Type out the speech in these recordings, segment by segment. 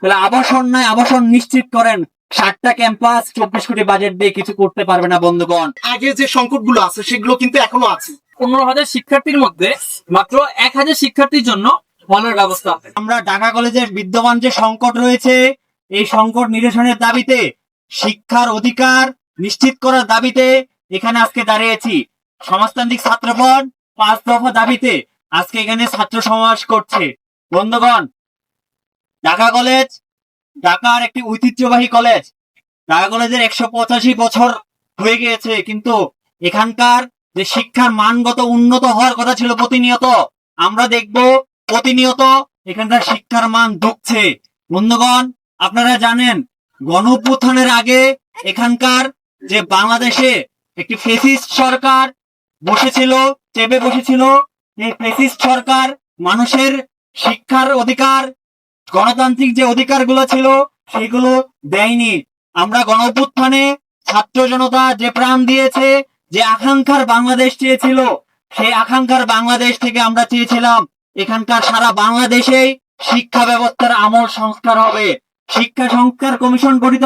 তাহলে আবাসন নাই, আবাসন নিশ্চিত করেন। 60টা ক্যাম্পাস 24 কোটি বাজেট দিয়ে কিছু করতে পারবে না বন্ধুগণ। আগে যে সংকটগুলো আছে সেগুলো কিন্তু এখনো আছে। 15,000 শিক্ষার্থীর মধ্যে মাত্র 1,000 শিক্ষার্থীর জন্য হলের ব্যবস্থা আছে। আমরা ঢাকা কলেজের বিদ্যমান যে সংকট রয়েছে, এই সংকট নিরসনের দাবিতে, শিক্ষার অধিকার নিশ্চিত করার দাবিতে এখানে আজকে দাঁড়িয়েছি। সমাজতান্ত্রিক ছাত্রফ্রন্ট 5 দফা দাবিতে আজকে এখানে ছাত্র সমাবেশ করছে। বন্ধুগণ, ঢাকা কলেজ ঢাকার একটি ঐতিহ্যবাহী কলেজ। ঢাকা কলেজের 185 বছর হয়ে গিয়েছে, কিন্তু এখানকার যে শিক্ষার মানগত উন্নত হওয়ার কথা ছিল প্রতিনিয়ত, আমরা দেখব প্রতিনিয়ত এখানকার শিক্ষার মান ধুঁকছে। বন্ধুগণ, আপনারা জানেন গণঅভ্যুত্থানের আগে এখানকার যে বাংলাদেশে একটি ফ্যাসিস্ট সরকার বসেছিল, চেপে বসেছিল। এই ফ্যাসিস্ট সরকার মানুষের শিক্ষার অধিকার, গণতান্ত্রিক যে অধিকারগুলো ছিল সেগুলো দেয়নি। আমরা গণঅভ্যুত্থানে ছাত্র জনতা যে প্রাণ দিয়েছে, যে আকাঙ্ক্ষার বাংলাদেশ চেয়েছিল, সেই আকাঙ্ক্ষার বাংলাদেশ থেকে আমরা চেয়েছিলাম এখানকার সারা বাংলাদেশেই শিক্ষা ব্যবস্থার আমূল সংস্কার হবে। শিক্ষা সংস্কার কমিশন গঠিত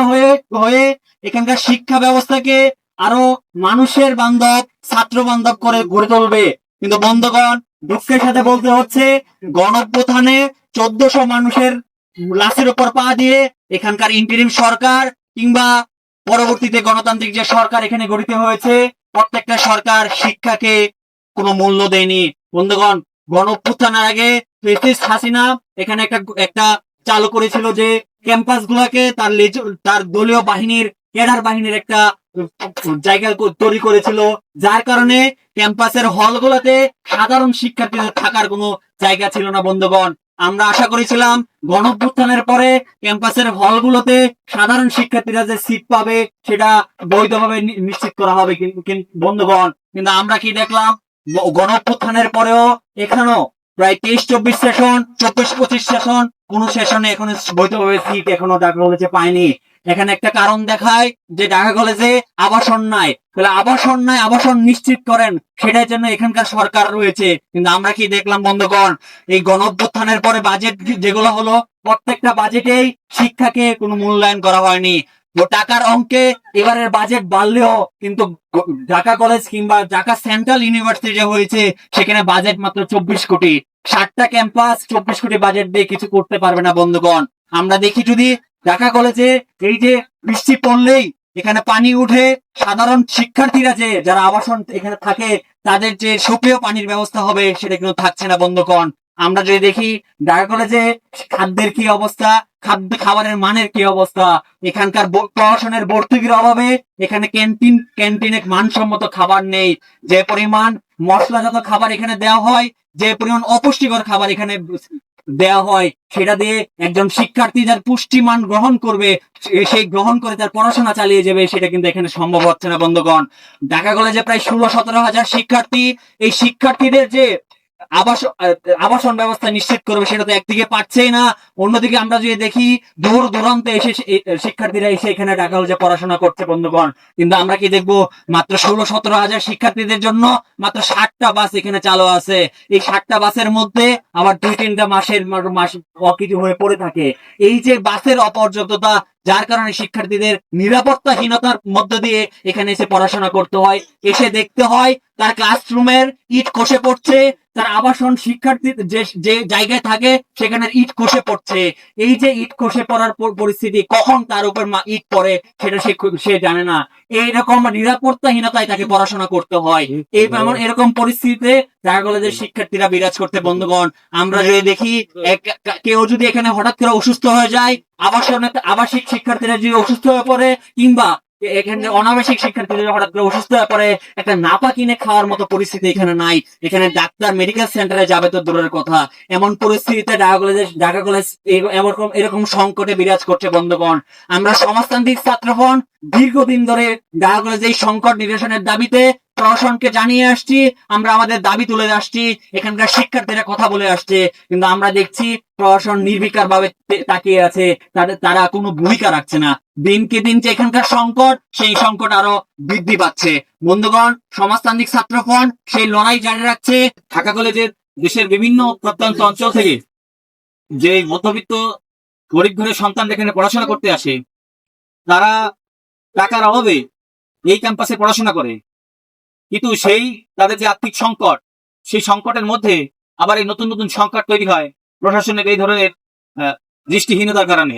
হয়ে এখানকার শিক্ষা ব্যবস্থাকে আরো মানুষের বান্ধব, ছাত্র বান্ধব করে গড়ে তুলবে। কিন্তু বন্ধুগণ, দুঃখের সাথে বলতে হচ্ছে, গণঅভ্যুত্থানে 1400 মানুষের লাশের উপর পা দিয়ে এখানকার ইন্টারিম সরকার কিংবা পরবর্তীতে গণতান্ত্রিক যে সরকার এখানে গঠিত হয়েছে, প্রত্যেকটা সরকার শিক্ষাকে কোনো মূল্য দেয়নি। বন্ধুগণ, গণঅভ্যুত্থানের আগে ফ্যাসিস্ট হাসিনা এখানে একটা চালু করেছিল যে ক্যাম্পাস গুলাকে তার দলীয় বাহিনীর, ক্যাডার বাহিনীর একটা জায়গা তৈরি করেছিল, যার কারণে ক্যাম্পাসের হলগুলোতে সাধারণ শিক্ষার্থীদের থাকার কোনো জায়গা ছিল না। বন্ধুগণ, আমরা আশা করেছিলাম গণঅভ্যুত্থানের পরে ক্যাম্পাসের হলগুলোতে সাধারণ শিক্ষার্থীরা যে সিট পাবে সেটা বৈধভাবে নিশ্চিত করা হবে। বন্ধুগণ, কিন্তু আমরা কি দেখলাম, গণঅভ্যুত্থানের পরেও এখানেও প্রায় 23-24 সেশন, 24-25 সেশন, কোন সেশনে এখনো বৈধভাবে সিট এখনো ঢাকা কলেজে পায়নি। এখানে একটা কারণ দেখায় যে ঢাকা কলেজে আবাসন নাই। তাহলে আবাসন নাই, আবাসন নিশ্চিত করেন, সেটার জন্য এখানকার সরকার রয়েছে। কিন্তু আমরা কি দেখলাম বন্ধুগণ, এই গণঅভ্যুত্থানের পরে বাজেট যেগুলো হলো, প্রত্যেকটা বাজেটেই শিক্ষাকে কোনো মূল্যায়ন করা হয়নি। টাকার অঙ্কে এবারের বাজেট বাড়লেও কিন্তু ঢাকা কলেজ কিংবা ঢাকা সেন্ট্রাল ইউনিভার্সিটি যে হয়েছে সেখানে বাজেট মাত্র 24 কোটি। 60টা ক্যাম্পাস 24 কোটি বাজেট দিয়ে কিছু করতে পারবে না। বন্ধুগণ, আমরা দেখি যদি ঢাকা কলেজে এই যে বৃষ্টি পড়লেই এখানে পানি উঠে, সাধারণ শিক্ষার্থীরা যারা আবাসন এখানে থাকে তাদের যে সুপেয় পানির ব্যবস্থা হবে সেটা কিন্তু থাকছে না। বন্ধুগণ, আমরা যদি দেখি ঢাকা কলেজে খাদ্যের কি অবস্থা, খাবারের মানের কি অবস্থা, এখানকার প্রশাসনের ভর্তুকির অভাবে এখানে ক্যান্টিনে মানসম্মত খাবার নেই। যে পরিমাণ মশলাজাত খাবার এখানে দেওয়া হয়, যে পরিমাণ অপুষ্টিকর খাবার এখানে দেওয়া হয়, সেটা দিয়ে একজন শিক্ষার্থী যার পুষ্টিমান গ্রহণ করবে, সেই গ্রহণ করে তার পড়াশোনা চালিয়ে যাবে, সেটা কিন্তু এখানে সম্ভব হচ্ছে না। বন্ধুগণ, ঢাকা কলেজে প্রায় 16-17 হাজার শিক্ষার্থী, এই শিক্ষার্থীদের যে আবাসন ব্যবস্থা নিশ্চিত করবে সেটা তো একদিকে পাচ্ছেই না। অন্যদিকে আমরা যদি দেখি দূর দূরান্তে এসে শিক্ষার্থীরা এসে এখানে ঢাকা কলেজে পড়াশোনা করছে। বন্ধুগণ, কিন্তু আমরা কি দেখবো, মাত্র 16-17 হাজার শিক্ষার্থীদের জন্য মাত্র 60টা বাস এখানে চালু আছে। এই 60টা বাসের মধ্যে আবার 2-3টা মাস অকিছু হয়ে পড়ে থাকে। এই যে বাসের অপর্যাপ্ততা, যার কারণে শিক্ষার্থীদের নিরাপত্তাহীনতার মধ্য দিয়ে এখানে এসে পড়াশোনা করতে হয়। এসে দেখতে হয় তার ক্লাসরুমের ইট খসে পড়ছে, তার আবাসন শিক্ষার্থী যে জায়গায় থাকে সেখানে ইট খসে পড়ছে। এই যে ইট খসে পড়ার পরিস্থিতি, কখন তার উপর ইট পড়ে সেটা সে জানে না। এইরকম নিরাপত্তাহীনতায় তাকে পড়াশোনা করতে হয়। এরকম পরিস্থিতিতে ঢাকা কলেজের শিক্ষার্থীরা বিরাজ করতে। বন্ধুগণ, আমরা যদি দেখি কেউ যদি এখানে হঠাৎ করে অসুস্থ হয়ে যায়, আবাসিক শিক্ষার্থীরা যদি অসুস্থ হয়ে পড়ে, কিংবা এখানে অনাবাসিক শিক্ষার্থীদের হঠাৎ করে অসুস্থ হয়ে পড়ে, একটা নাপা কিনে খাওয়ার মতো পরিস্থিতি এখানে নাই। এখানে ডাক্তার মেডিকেল সেন্টারে যাবে তো দূরের কথা। এমন পরিস্থিতিতে ঢাকা কলেজ এরকম সংকটে বিরাজ করছে। বন্ধুগণ, আমরা সমাজতান্ত্রিক ছাত্রফ্রন্ট দীর্ঘদিন ধরে ঢাকা কলেজ এই সংকট নিরসনের দাবিতে প্রশাসনকে জানিয়ে আসছি, আমরা আমাদের দাবি তুলে আসছি, এখানকার শিক্ষার্থীরা কথা বলে আসছে। কিন্তু আমরা দেখছি প্রশাসন নির্বিকার ভাবে তাকিয়ে আছে, তারা কোনো ভূমিকা রাখছে না। দিনকে দিন যে এখানকার সংকট, সেই সংকট আরো বৃদ্ধি পাচ্ছে। বন্ধুগণ, সমাজতান্ত্রিক ছাত্রফ্রন্ট সেই লড়াই জারি রাখছে। ঢাকা কলেজের দেশের বিভিন্ন প্রত্যন্ত অঞ্চল থেকে যে মধ্যবিত্ত গরিব ঘরের সন্তান এখানে পড়াশোনা করতে আসে, তারা টাকার অভাবে এই ক্যাম্পাসে পড়াশোনা করে, কিন্তু সেই তাদের যে আর্থিক সংকট, সেই সংকটের মধ্যে আবার এই নতুন নতুন সংকট তৈরি হয় প্রশাসনের এই ধরনের দৃষ্টিহীনতার কারণে।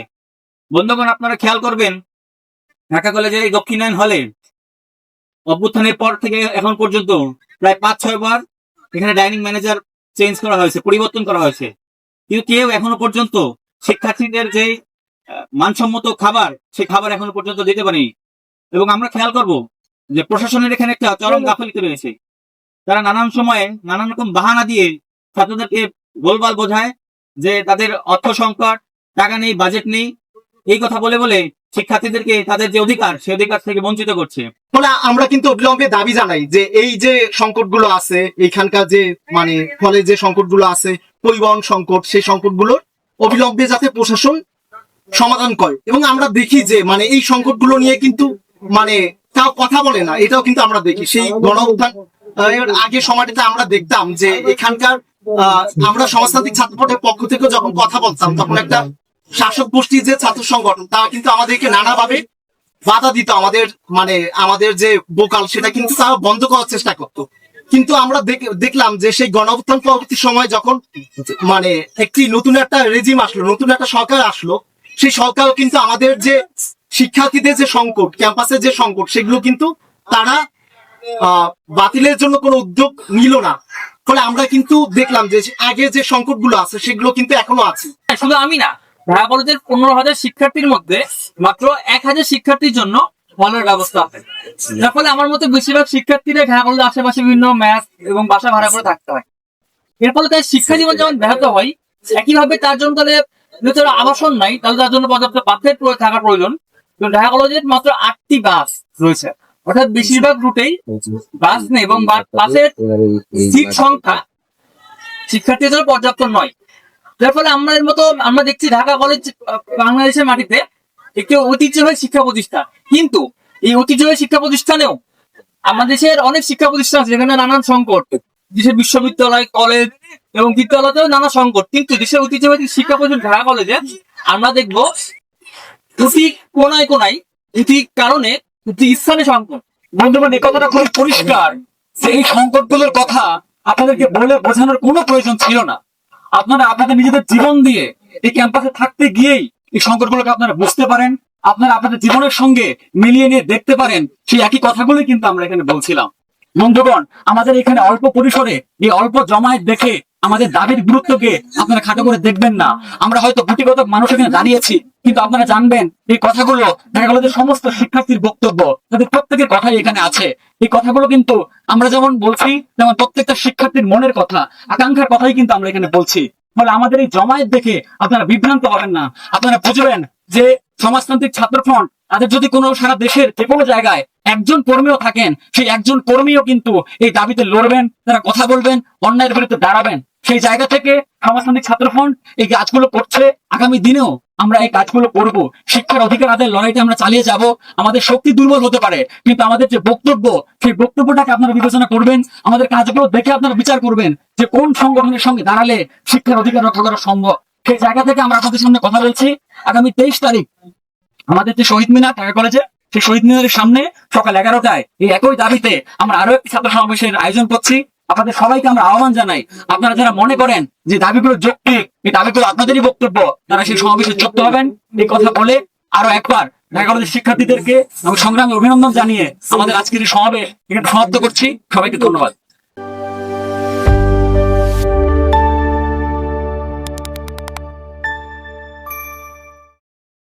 বন্ধুগণ, আপনারা খেয়াল করবেন, ঢাকা কলেজের এই দক্ষিণায়ন হলে অভ্যুত্থানের পর থেকে এখন পর্যন্ত প্রায় 5-6 বার এখানে ডাইনিং ম্যানেজার চেঞ্জ করা হয়েছে, পরিবর্তন করা হয়েছে, কিন্তু কেউ এখনো পর্যন্ত শিক্ষার্থীদের যে মানসম্মত খাবার, সেই খাবার এখনো পর্যন্ত দিতে পারেনি। এবং আমরা খেয়াল করব যে প্রশাসনের এখানে একটা চরম গাফিলতি রয়েছে। তারা নানান সময়ে নানান রকম বাহানা দিয়ে ছাত্রদেরকে গোলবাল বোঝায় যে তাদের অর্থ সংকট, টাকা নেই, বাজেট নেই, এই কথা বলে বলে শিক্ষার্থীদেরকে তাদের যে অধিকার, সেই অধিকার থেকে বঞ্চিত করছে। ফলে আমরা কিন্তু অবিলম্বে দাবি জানাই যে এই যে সংকটগুলো আছে, এইখানকার যে মানে ফলে যে সংকটগুলো আছে, পরিবহন সংকট, সেই সংকটগুলোর অবিলম্বে যাতে প্রশাসন সমাধান করে। এবং আমরা দেখি যে মানে এই সংকটগুলো নিয়ে কিন্তু মানে তাও কথা বলে না, এটাও কিন্তু আমরা দেখি। সেই গণ উত্থান এর আগে সময়টাতে আমরা দেখতাম যে এখানকার আমরা সমাজতান্ত্রিক ছাত্রপক্ষের পক্ষ থেকে যখন কথা বলতাম, তখন একটা শাসক গোষ্ঠীর যে ছাত্র সংগঠন, তারা কিন্তু আমাদেরকে নানাভাবে বাধা দিত, আমাদের যে বোকাল সেটা কিন্তু তারা বন্ধ করার চেষ্টা করতো। কিন্তু আমরা দেখলাম যে সেই গণ উত্থান পরবর্তী সময় যখন মানে একটি নতুন একটা রেজিম আসলো, নতুন একটা সরকার আসলো, সেই সরকারও কিন্তু আমাদের যে শিক্ষার্থীদের যে সংকট, ক্যাম্পাসের যে সংকট, সেগুলো কিন্তু তারা বাতিলের জন্য কোনো উদ্যোগ নিল না। ফলে আমরা কিন্তু দেখলাম যে আগে যে সংকটগুলো আছে সেগুলো কিন্তু এখনো আছে। শুধু আমি না, ঢাকা কলেজের 15,000 শিক্ষার্থীর মধ্যে মাত্র 1,000 শিক্ষার্থীর জন্য হলের ব্যবস্থা আছে, যার ফলে আমার মতে বেশিরভাগ শিক্ষার্থীরা ঢাকা কলেজের আশেপাশে বিভিন্ন ম্যাচ এবং বাসা ভাড়া করে থাকতে হয়। এর ফলে তার শিক্ষা জীবন যেমন ব্যাহত হয়, একইভাবে তার জন্য তাদের যেহেতু আবাসন নাই, তাহলে তার জন্য পর্যাপ্ত পাথের থাকা প্রয়োজন। ঢাকা কলেজের মাত্র 8টি বাস রয়েছে, অর্থাৎ বেশিরভাগ রুটেই বাস নেই এবং বাসের সিট সংখ্যা শিক্ষার্থীদের জন্য পর্যাপ্ত নয়। যার ফলে আমরা দেখছি ঢাকা কলেজ বাংলাদেশের মাটিতে একটি ঐতিহ্যবাহী শিক্ষা প্রতিষ্ঠান, কিন্তু এই ঐতিহ্যবাহী শিক্ষা প্রতিষ্ঠানেও আমাদের দেশের অনেক শিক্ষা প্রতিষ্ঠান আছে যেখানে নানান সংকট, দেশের বিশ্ববিদ্যালয়, কলেজ এবং বিদ্যালয়তেও নানা সংকট, কিন্তু দেশের ঐতিহ্যবাহী শিক্ষা প্রতিষ্ঠান ঢাকা কলেজে আমরা দেখবো প্রতি কোনায় কোনায় প্রতি কারণে প্রতি স্থানে সংকট। বন্ধুগণ, এই কথাটা খুব পরিষ্কার যে এই সংকটগুলোর কথা আপনাদেরকে বলে বোঝানোর কোনো প্রয়োজন ছিল না। আপনারা আপনাদের নিজেদের জীবন দিয়ে এই ক্যাম্পাসে থাকতে গিয়েই এই সংকটগুলোকে আপনারা বুঝতে পারেন, আপনারা আপনাদের জীবনের সঙ্গে মিলিয়ে নিয়ে দেখতে পারেন। সেই একই কথাগুলোই কিন্তু আমরা এখানে বলছিলাম। বন্ধুগণ, আমাদের এখানে অল্প পরিসরে এই অল্প জমায়েত দেখে আমাদের দাবির গুরুত্বকে আপনারা খাটো করে দেখবেন না। আমরা হয়তো গুটিগত মানুষ এখানে দাঁড়িয়েছি, কিন্তু আপনারা জানবেন এই কথাগুলো ঢাকা কলেজের সমস্ত শিক্ষার্থীর বক্তব্য, তাদের প্রত্যেকের কথাই এখানে আছে। এই কথাগুলো কিন্তু আমরা যেমন বলছি, যেমন প্রত্যেকটা শিক্ষার্থীর মনের কথা, আকাঙ্ক্ষার কথাই কিন্তু আমরা এখানে বলছি। ফলে আমাদের এই জমায়েত দেখে আপনারা বিভ্রান্ত হবেন না। আপনারা বুঝবেন যে সমাজতান্ত্রিক ছাত্র ফ্রন্ট, তাদের যদি কোনো সারা দেশের যে কোনো জায়গায় একজন কর্মীও থাকেন, সেই একজন কর্মীও কিন্তু এই দাবিতে লড়বেন, তারা কথা বলবেন, অন্যায়ের বিরুদ্ধে দাঁড়াবেন। সেই জায়গা থেকে সমাজতান্ত্রিক ছাত্র ফ্রন্ট এই কাজগুলো করছে, আগামী দিনেও আমরা এই কাজগুলো করব। শিক্ষার অধিকার আদায়ের লড়াইটা আমরা চালিয়ে যাব। আমাদের শক্তি দুর্বল হতে পারে, কিন্তু আমাদের যে বক্তব্য, সেই বক্তব্যটাকে আপনারা বিবেচনা করবেন। আমাদের কাজগুলো দেখে আপনারা বিচার করবেন যে কোন সংগঠনের সঙ্গে দাঁড়ালে শিক্ষার অধিকার রক্ষা করা সম্ভব। সেই জায়গা থেকে আমরা আপনাদের সামনে কথা বলছি। আগামী 23 তারিখ আমাদের যে শহীদ মিনার ঢাকা কলেজে, সেই শহীদ মিনারের সামনে সকাল 11টায় এই একই দাবিতে আমরা আরো একটি ছাত্র সমাবেশের আয়োজন করছি। আপনাদের সবাইকে আমরা আহ্বান জানাই, আপনারা যারা মনে করেন যে দাবিগুলো যৌক্তিক, এই দাবিগুলো আপনাদেরই বক্তব্য, তারা সেই সমাবেশে যুক্ত হবেন। এই কথা বলে আরো একবার ঢাকা কলেজের শিক্ষার্থীদেরকে আমি সংগ্রামে অভিনন্দন জানিয়ে আমাদের আজকের এই সমাবেশ এখানে সমাপ্ত করছি। সবাইকে ধন্যবাদ।